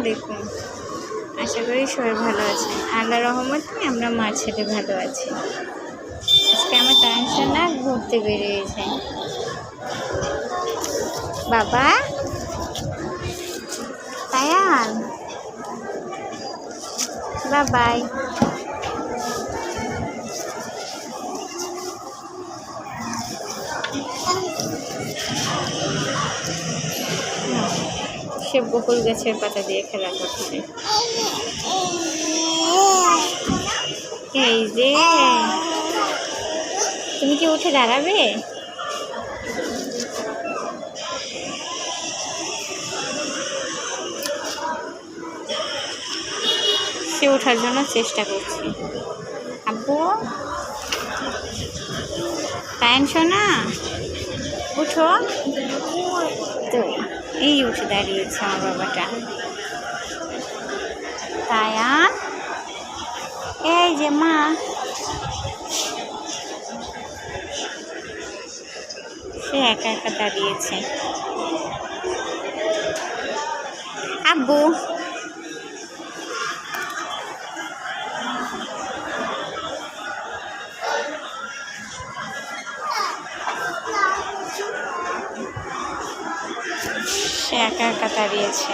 আলাইকুম। আশা করি সবাই ভালো আছেন। আল্লাহর রহমতে আমরা মার ছেলে ভালো আছি। আজকে আমার তানসা না ঘুরতে বেরিয়েছে। বাবা তায়ান বাবাই। সে বকুল গাছের পাতা দিয়ে খেলা করছে। এই যে তুমি কি উঠে দাঁড়াবে? সে ওঠার জন্য চেষ্টা করছে। আব্বু তায়ান সোনা উঠো। তো এই উঠে দাঁড়িয়েছে আমার বাবাটা। তায়ান এই যে মা। সে একা একা দাঁড়িয়েছে। আব্বু সে একা একা দাঁড়িয়েছে।